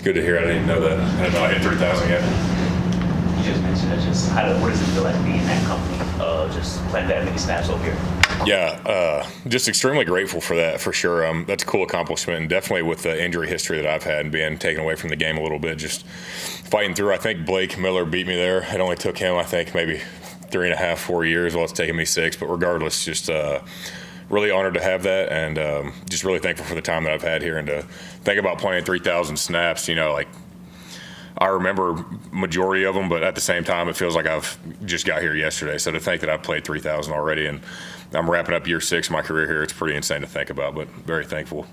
good to hear. I didn't even know that. I didn't know I hit 3,000 yet. You just mentioned it. Just what does it feel like being in that company? Just playing that many snaps over here. Yeah, just extremely grateful for that, for sure. That's a cool accomplishment, and definitely with the injury history that I've had and being taken away from the game a little bit, just fighting through. I think Blake Miller beat me there. It only took him, I think, maybe 3.5, 4 years. Well, it's taken me 6, but regardless, just really honored to have that, and just really thankful for the time that I've had here, and to think about playing 3,000 snaps, like, I remember majority of them, but at the same time, it feels like I've just got here yesterday. So to think that I've played 3,000 already, and I'm wrapping up year 6 of my career here, it's pretty insane to think about, but very thankful.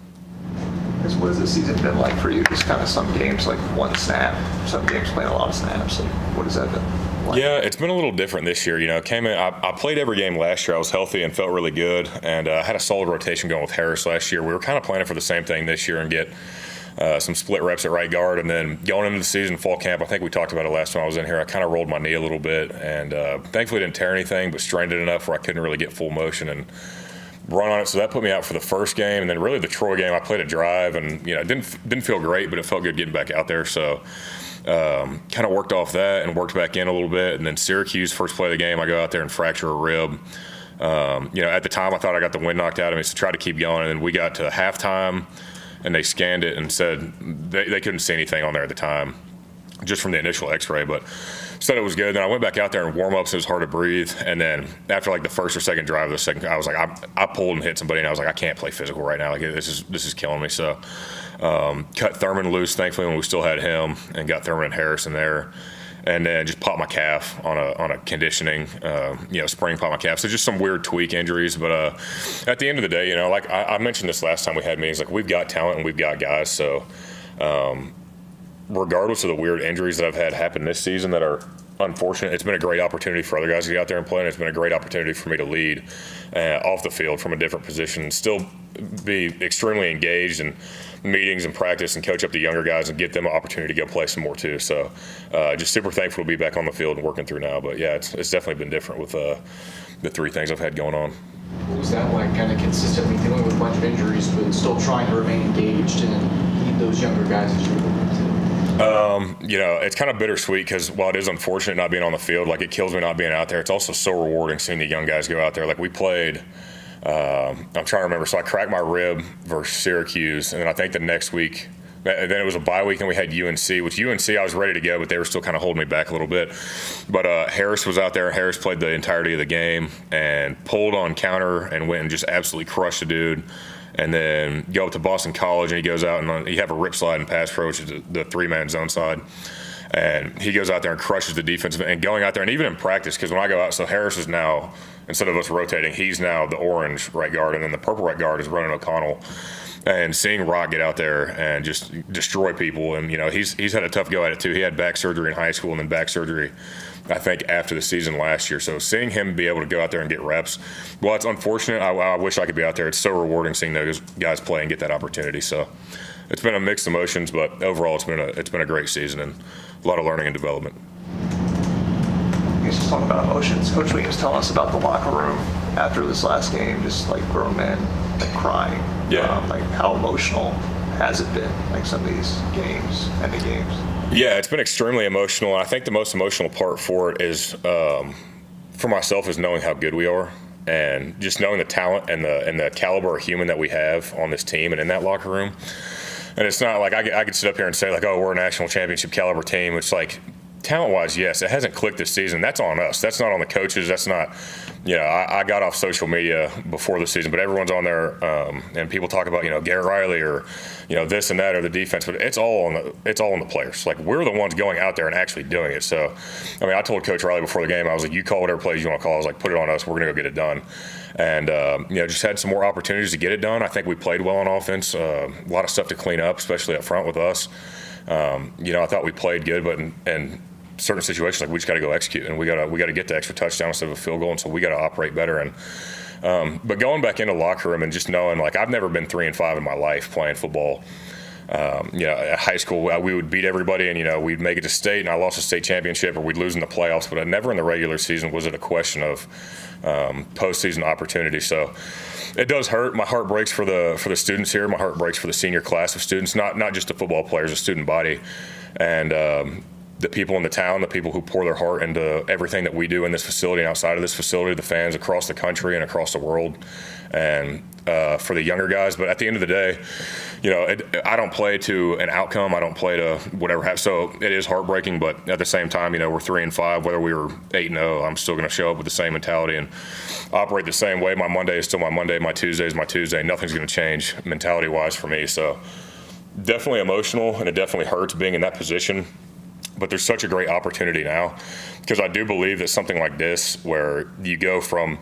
What has this season been like for you? Just kind of some games like 1 snap, some games playing a lot of snaps. Like, what has that been like? Yeah, it's been a little different this year. Came in, I played every game last year. I was healthy and felt really good, and I had a solid rotation going with Harris last year. We were kind of planning for the same thing this year and get some split reps at right guard, and then going into the season, fall camp, I think we talked about it last time I was in here, I kind of rolled my knee a little bit, and thankfully didn't tear anything, but strained it enough where I couldn't really get full motion and run on it. So that put me out for the first game, and then really the Troy game, I played a drive, and it didn't feel great, but it felt good getting back out there. So kind of worked off that and worked back in a little bit, and then Syracuse, first play of the game, I go out there and fracture a rib. At the time I thought I got the wind knocked out of me, so tried to keep going, and then we got to halftime, and they scanned it and said they couldn't see anything on there at the time, just from the initial x-ray, but said it was good. Then I went back out there and warm-ups, it was hard to breathe, and then after like the first or second drive of the second, I was like, I pulled and hit somebody, and I was like, I can't play physical right now, like this is killing me. So cut Thurman loose, thankfully, when we still had him, and got Thurman and Harris in there, and then just popped my calf on a conditioning, spring, popped my calf. So just some weird tweak injuries. But at the end of the day, like I mentioned this last time we had meetings, like we've got talent and we've got guys. So regardless of the weird injuries that I've had happen this season that are unfortunate, it's been a great opportunity for other guys to get out there and play, and it's been a great opportunity for me to lead off the field from a different position and still be extremely engaged in meetings and practice and coach up the younger guys and get them an opportunity to go play some more too. So just super thankful to be back on the field and working through now. But yeah, it's definitely been different with the 3 things I've had going on. What was that like, kind of consistently dealing with a bunch of injuries but still trying to remain engaged and lead those younger guys as you're looking to? It's kind of bittersweet because while it is unfortunate not being on the field, like it kills me not being out there, it's also so rewarding seeing the young guys go out there. Like we played, I'm trying to remember, so I cracked my rib versus Syracuse, and then I think the next week, then it was a bye week, and we had UNC, which UNC I was ready to go, but they were still kind of holding me back a little bit. But Harris was out there. Harris played the entirety of the game and pulled on counter and went and just absolutely crushed the dude. And then go up to Boston College, and he goes out and you have a rip slide and pass pro, which is the 3-man zone side. And he goes out there and crushes the defense. And going out there, and even in practice, because when I go out, so Harris is now, instead of us rotating, he's now the orange right guard, and then the purple right guard is Ronan O'Connell. And seeing Rock get out there and just destroy people, and he's had a tough go at it too. He had back surgery in high school and then back surgery, I think, after the season last year. So seeing him be able to go out there and get reps, well, it's unfortunate. I wish I could be out there. It's so rewarding seeing those guys play and get that opportunity. So it's been a mixed emotions, but overall it's been a great season and a lot of learning and development. You guys just talking about emotions. Coach Williams telling us about the locker room after this last game, just like grown men like crying. Yeah. Like how emotional has it been? Like some of these games and the games. Yeah, it's been extremely emotional. And I think the most emotional part for it is, for myself, is knowing how good we are, and just knowing the talent and the caliber of human that we have on this team and in that locker room. And it's not like I could sit up here and say like, oh, we're a national championship caliber team. It's like, talent-wise, yes, it hasn't clicked this season. That's on us. That's not on the coaches. That's not, I got off social media before the season, but everyone's on there, and people talk about, Garrett Riley or, this and that or the defense, but it's all on the players. Like, we're the ones going out there and actually doing it. So, I told Coach Riley before the game, I was like, you call whatever plays you want to call. I was like, put it on us. We're going to go get it done. And, just had some more opportunities to get it done. I think we played well on offense. A lot of stuff to clean up, especially up front with us. I thought we played good, but in certain situations, like we just got to go execute, and we got to get the extra touchdown instead of a field goal, and so we got to operate better. And but going back into the locker room and just knowing, like, I've never been 3-5 in my life playing football. At high school, we would beat everybody, and we'd make it to state, and I lost a state championship, or we'd lose in the playoffs. But never in the regular season was it a question of postseason opportunity. So it does hurt. My heart breaks for the students here. My heart breaks for the senior class of students, not just the football players, the student body, and the people in the town, the people who pour their heart into everything that we do in this facility and outside of this facility, the fans across the country and across the world, and for the younger guys. But at the end of the day, I don't play to an outcome. I don't play to whatever happens. So it is heartbreaking, but at the same time, we're 3-5. Whether we were 8-0, I'm still going to show up with the same mentality and operate the same way. My Monday is still my Monday. My Tuesday is my Tuesday. Nothing's going to change mentality-wise for me. So definitely emotional, and it definitely hurts being in that position. But there's such a great opportunity now, because I do believe that something like this, where you go from,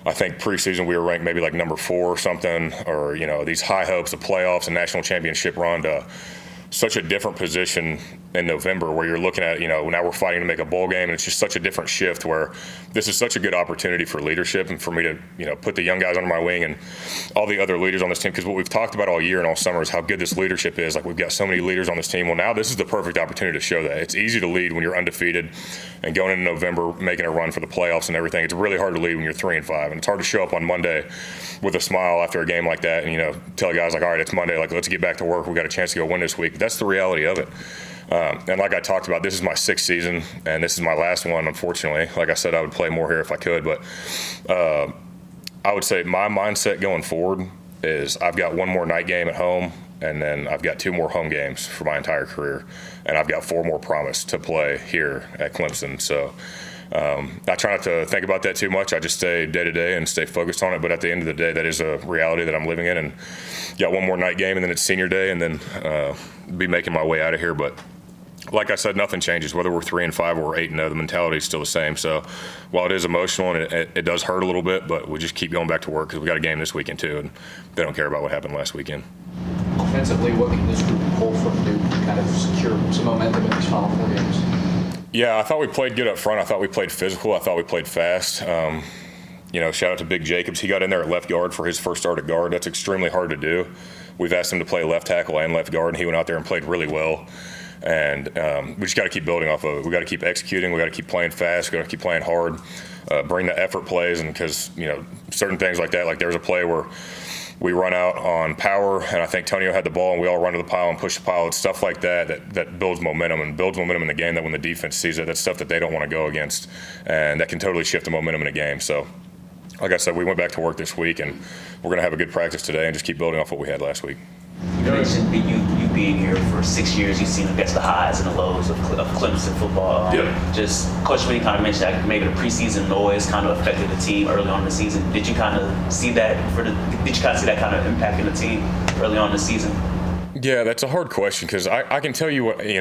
I think preseason we were ranked maybe like number 4 or something, or these high hopes of playoffs and national championship run, to such a different position in November, where you're looking at, now we're fighting to make a bowl game, and it's just such a different shift, where this is such a good opportunity for leadership and for me to, put the young guys under my wing and all the other leaders on this team. Because what we've talked about all year and all summer is how good this leadership is. Like, we've got so many leaders on this team. Well, now this is the perfect opportunity to show that. It's easy to lead when you're undefeated and going into November, making a run for the playoffs and everything. It's really hard to lead when you're 3-5, and it's hard to show up on Monday with a smile after a game like that and, tell guys like, all right, it's Monday, like, let's get back to work. We got a chance to go win this week. But that's the reality of it. And like I talked about, this is my 6th season, and this is my last one, unfortunately. Like I said, I would play more here if I could, but I would say my mindset going forward is I've got one more night game at home, and then I've got 2 more home games for my entire career, and I've got 4 more promised to play here at Clemson. So I try not to think about that too much. I just stay day to day and stay focused on it. But at the end of the day, that is a reality that I'm living in, and got one more night game, and then it's senior day, and then be making my way out of here. But like I said, nothing changes. Whether we're 3-5 or we're 8-0, the mentality is still the same. So while it is emotional and it does hurt a little bit, but we just keep going back to work, because we got a game this weekend too, and they don't care about what happened last weekend. Offensively, what can this group pull from to kind of secure some momentum in these final 4 games? Yeah, I thought we played good up front. I thought we played physical. I thought we played fast. Shout out to Big Jacobs. He got in there at left guard for his first start at guard. That's extremely hard to do. We've asked him to play left tackle and left guard, and he went out there and played really well. And we just got to keep building off of it. We got to keep executing. We got to keep playing fast. We got to keep playing hard. Bring the effort plays, and because certain things like that. Like, there was a play where we run out on power, and I think Tonio had the ball, and we all run to the pile and push the pile. It's stuff like that builds momentum, and builds momentum in the game, that when the defense sees it, that's stuff that they don't want to go against, and that can totally shift the momentum in a game. So, like I said, we went back to work this week, and we're going to have a good practice today and just keep building off what we had last week. You mentioned you being here for 6 years. You've seen, I guess, the highs and the lows of Clemson football. Just Coach Lee kind of mentioned that maybe the preseason noise kind of affected the team early on in the season. Did you kind of see that Did you kind of see that kind of impacting the team early on in the season? Yeah, that's a hard question, because I can tell you what you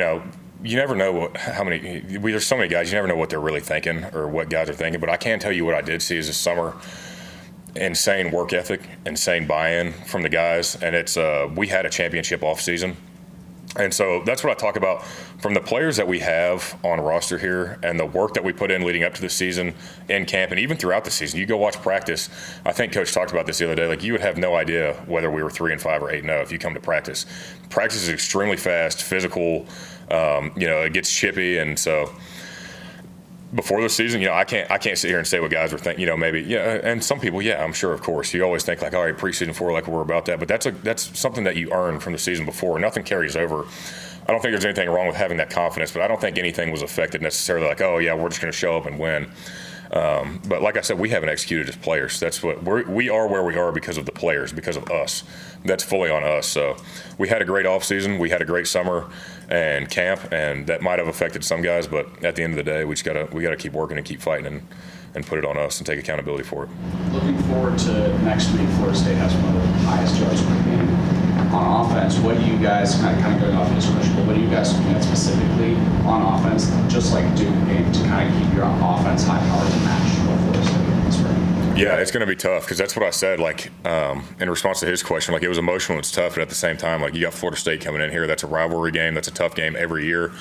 never know there's so many guys, you never know what they're really thinking or what guys are thinking. But I can tell you what I did see is this summer. Insane work ethic, insane buy-in from the guys, and it's we had a championship offseason, and so that's what I talk about from the players that we have on roster here, and the work that we put in leading up to the season, in camp, and even throughout the season. You go watch practice. I think Coach talked about this the other day. Like, you would have no idea whether we were 3-5 or 8-0 if you come to practice. Practice is extremely fast, physical. It gets chippy, and so. Before the season, I can't sit here and say what guys are thinking. And some people, I'm sure, of course. You always think like, all right, preseason 4, like we're about that, but that's something that you earn from the season before. Nothing carries over. I don't think there's anything wrong with having that confidence, but I don't think anything was affected necessarily. Like, oh yeah, we're just going to show up and win. But like I said, we haven't executed as players. That's what we are where we are because of the players, because of us. That's fully on us. So we had a great offseason. We had a great summer and camp, and that might have affected some guys. But at the end of the day, we gotta keep working and keep fighting and put it on us and take accountability for it. Looking forward to next week, Florida State has one of the highest yards per game on offense. What do you guys, kind of going off this question, but what do you guys looking at specifically on offense, just like Duke game, to kind of keep your offense high powered to match what Florida State in this spring? Yeah, it's going to be tough, because that's what I said, like, in response to his question. Like, it was emotional, it's tough, but at the same time, like, you got Florida State coming in here. That's a rivalry game. That's a tough game every year.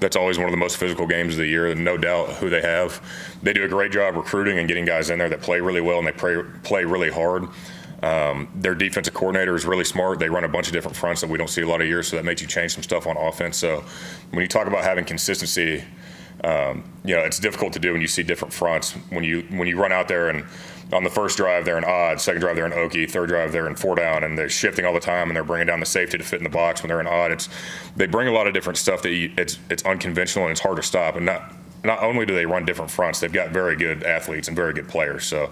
That's always one of the most physical games of the year, and no doubt who they have. They do a great job recruiting and getting guys in there that play really well, and they play really hard. Their defensive coordinator is really smart. They run a bunch of different fronts that we don't see a lot of years, so that makes you change some stuff on offense. So when you talk about having consistency, it's difficult to do when you see different fronts. When you run out there and on the first drive they're in odd, second drive they're in okie, third drive they're in 4 down, and they're shifting all the time and they're bringing down the safety to fit in the box when they're in odd. They bring a lot of different stuff that it's unconventional and it's hard to stop. And not only do they run different fronts, they've got very good athletes and very good players. So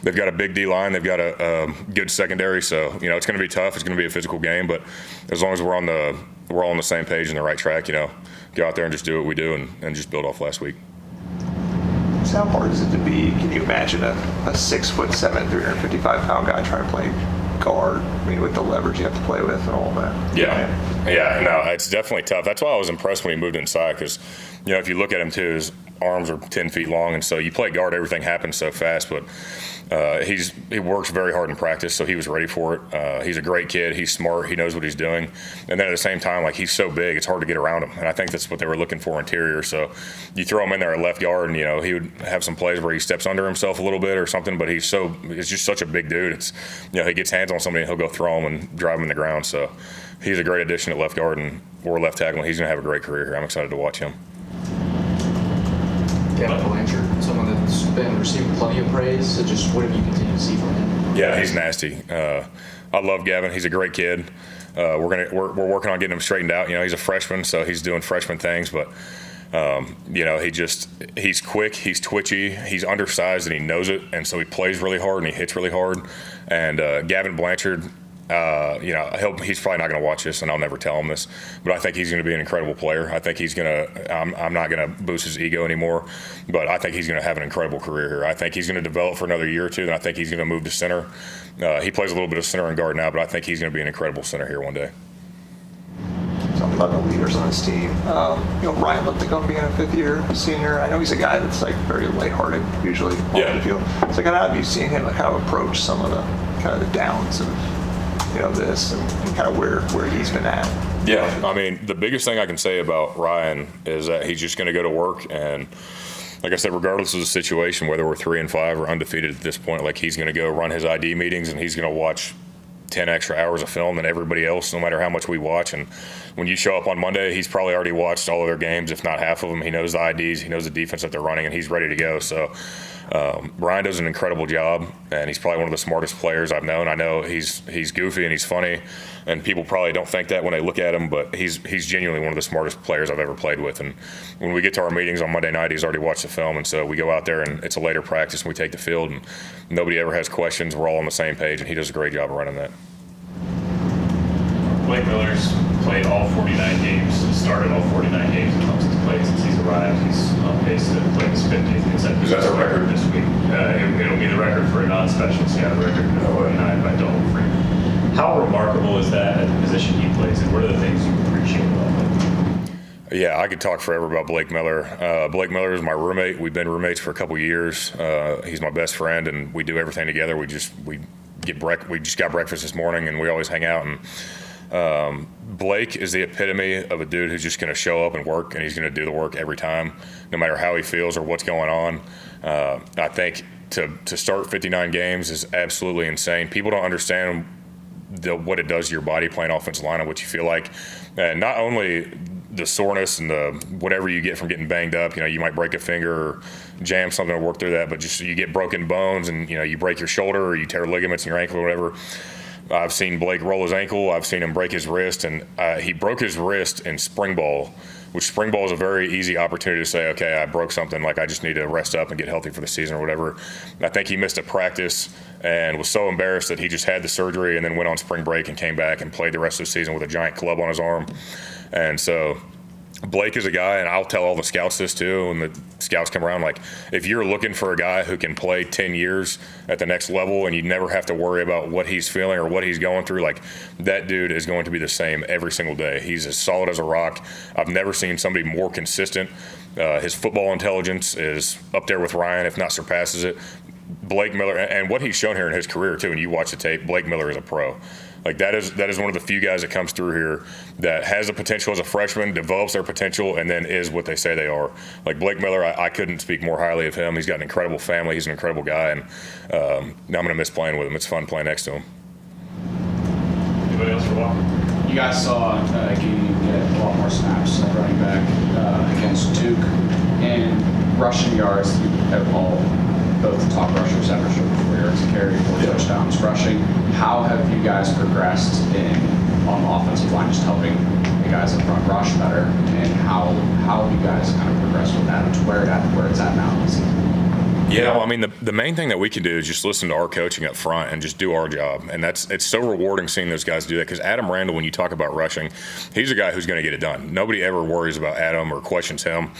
they've got a big D line, they've got a good secondary. So it's going to be tough. It's going to be a physical game, but as long as we're all on the same page and the right track, go out there and just do what we do and just build off last week. So how hard is it to be? Can you imagine a 6'7", 355-pound guy trying to play guard? I mean, with the leverage you have to play with and all that. Yeah. No, it's definitely tough. That's why I was impressed when he moved inside because, if you look at him too, his arms are 10 feet long, and so you play guard, everything happens so fast. But he works very hard in practice, so he was ready for it. He's a great kid. He's smart. He knows what he's doing. And then at the same time, he's so big, it's hard to get around him. And I think that's what they were looking for interior. So you throw him in there at left guard, and he would have some plays where he steps under himself a little bit or something. But it's just such a big dude. It's he gets hands on somebody and he'll go throw him and drive him in the ground. So he's a great addition at left guard or left tackle. And he's going to have a great career here. I'm excited to watch him. Gavin Blanchard, someone that's been receiving plenty of praise. So just what have you continued to see from him? Yeah, he's nasty. I love Gavin. He's a great kid. We're working on getting him straightened out. He's a freshman, so he's doing freshman things. But he's quick. He's twitchy. He's undersized, and he knows it. And so he plays really hard and he hits really hard. And Gavin Blanchard. He's probably not going to watch this, and I'll never tell him this, but I think he's going to be an incredible player. I think he's going to. I'm not going to boost his ego anymore, but I think he's going to have an incredible career here. I think he's going to develop for another year or two, and I think he's going to move to center. He plays a little bit of center and guard now, but I think he's going to be an incredible center here one day. Something about the leaders on his team. Ryan Linthicum being a 5th-year senior. I know he's a guy that's very lighthearted usually on the field. So how have you seen him how approach some of the downs of this and kind of where he's been at? Yeah, I mean, the biggest thing I can say about Ryan is that he's just going to go to work, and like I said, regardless of the situation, whether we're 3-5 or undefeated at this point, he's going to go run his ID meetings and he's going to watch 10 extra hours of film than everybody else, no matter how much we watch. And when you show up on Monday, he's probably already watched all of their games, if not half of them. He knows the IDs, he knows the defense that they're running, and he's ready to go. So Ryan does an incredible job, and he's probably one of the smartest players I've known. I know he's goofy and he's funny, and people probably don't think that when they look at him, but he's genuinely one of the smartest players I've ever played with. And when we get to our meetings on Monday night, he's already watched the film, and so we go out there and it's a later practice and we take the field, and nobody ever has questions. We're all on the same page, and he does a great job of running that. Blake Miller's played all 49 games, started all 49 games in Clemson's played since he's arrived. He's on pace to play his 50th consecutive. Is that the record this week? It'll be the record for a non-specialist. Yeah, the record 49 by Dalton Freeman. How remarkable is that at the position he plays, and what are the things you appreciate about him? Yeah, I could talk forever about Blake Miller. Blake Miller is my roommate. We've been roommates for a couple years. He's my best friend, and we do everything together. We just got breakfast this morning, and we always hang out. And Blake is the epitome of a dude who's just going to show up and work, and he's going to do the work every time, no matter how he feels or what's going on. I think to start 59 games is absolutely insane. People don't understand what it does to your body playing offensive line and what you feel like. And not only the soreness and the whatever you get from getting banged up, you might break a finger or jam something to work through that, but just you get broken bones and you break your shoulder or you tear ligaments in your ankle or whatever. I've seen Blake roll his ankle. I've seen him break his wrist, and he broke his wrist in spring ball, which spring ball is a very easy opportunity to say, okay, I broke something, I just need to rest up and get healthy for the season or whatever. I think he missed a practice and was so embarrassed that he just had the surgery and then went on spring break and came back and played the rest of the season with a giant club on his arm. And so Blake is a guy, and I'll tell all the scouts this too, when the scouts come around, if you're looking for a guy who can play 10 years at the next level and you never have to worry about what he's feeling or what he's going through, that dude is going to be the same every single day. He's as solid as a rock. I've never seen somebody more consistent. His football intelligence is up there with Ryan, if not surpasses it. Blake Miller, and what he's shown here in his career too, and you watch the tape, Blake Miller is a pro. Like that is one of the few guys that comes through here that has the potential as a freshman, develops their potential, and then is what they say they are. Like Blake Miller, I couldn't speak more highly of him. He's got an incredible family. He's an incredible guy, and now I'm going to miss playing with him. It's fun playing next to him. Anybody else for Walker? You guys saw Gideon get a lot more snaps at running back against Duke. And rushing yards, you have both the top rushers averaged over 4 yards a carry, 4 touchdowns rushing. How have you guys progressed on the offensive line, just helping the guys up front rush better? And how have you guys kind of progressed with that to where it's at now in the season? Yeah, well, I mean, the main thing that we can do is just listen to our coaching up front and just do our job. And it's so rewarding seeing those guys do that, because Adam Randall, when you talk about rushing, he's a guy who's going to get it done. Nobody ever worries about Adam or questions him.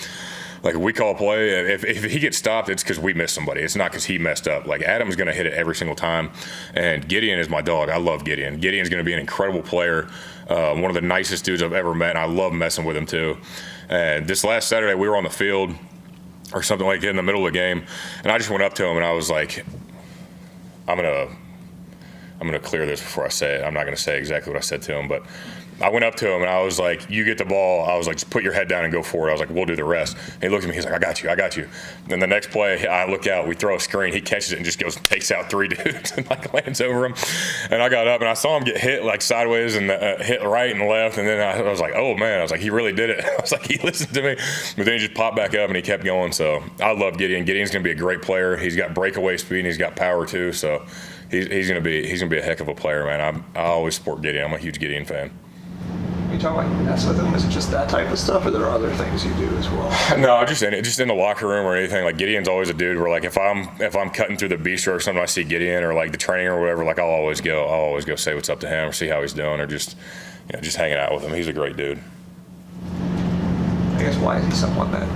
Like, if we call a play, if he gets stopped, it's because we missed somebody. It's not because he messed up. Like, Adam's going to hit it every single time. And Gideon is my dog. I love Gideon. Gideon's going to be an incredible player, one of the nicest dudes I've ever met, and I love messing with him too. And this last Saturday, we were on the field or something like that in the middle of the game, and I just went up to him and I was like, I'm gonna clear this before I say it. I'm not gonna say exactly what I said to him, but I went up to him and I was like, you get the ball. I was like, just put your head down and go for it. I was like, we'll do the rest. And he looked at me, he's like, I got you. Then the next play, I look out, we throw a screen, he catches it and just goes and takes out 3 dudes and like lands over him. And I got up and I saw him get hit like sideways and hit right and left. And then I was like, oh man, I was like, he really did it. I was like, he listened to me. But then he just popped back up and he kept going. So I love Gideon. Gideon's gonna be a great player. He's got breakaway speed and he's got power too. So he's gonna be a heck of a player, man. I always support Gideon. I'm a huge Gideon fan. You talking like mess with him? Is it just that type of stuff, or there are other things you do as well? No, just in the locker room or anything. Like, Gideon's always a dude where, like, if I'm cutting through the bistro or something, I see Gideon or like the training or whatever, like I'll always go say what's up to him or see how he's doing, or just hanging out with him. He's a great dude. I guess, why is he someone that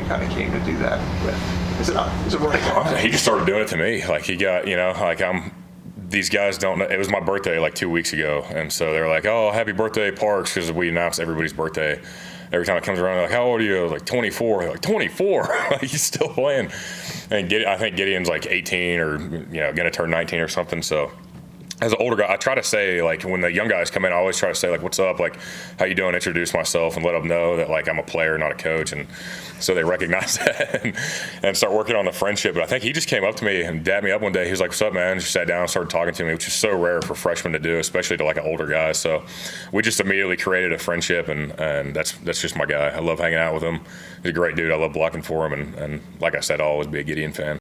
you kind of came to do that with? Is it running? He just started doing it to me. Like, he got, these guys don't know. It was my birthday like 2 weeks ago, and so they're like, oh, happy birthday, Parks, because we announce everybody's birthday every time it comes around. They're like, how old are you? I was like, 24. They're like, 24? Like, he's still playing. And I think Gideon's like 18 or gonna turn 19 or something. So as an older guy, I try to say, like, when the young guys come in, I always try to say, like, what's up, like, how you doing, introduce myself and let them know that, like, I'm a player, not a coach. And so they recognize that and start working on the friendship. But I think he just came up to me and dabbed me up one day. He was like, what's up, man? Just sat down and started talking to me, which is so rare for freshmen to do, especially to like an older guy. So we just immediately created a friendship, and that's just my guy. I love hanging out with him. He's a great dude. I love blocking for him. And like I said, I'll always be a Gideon fan.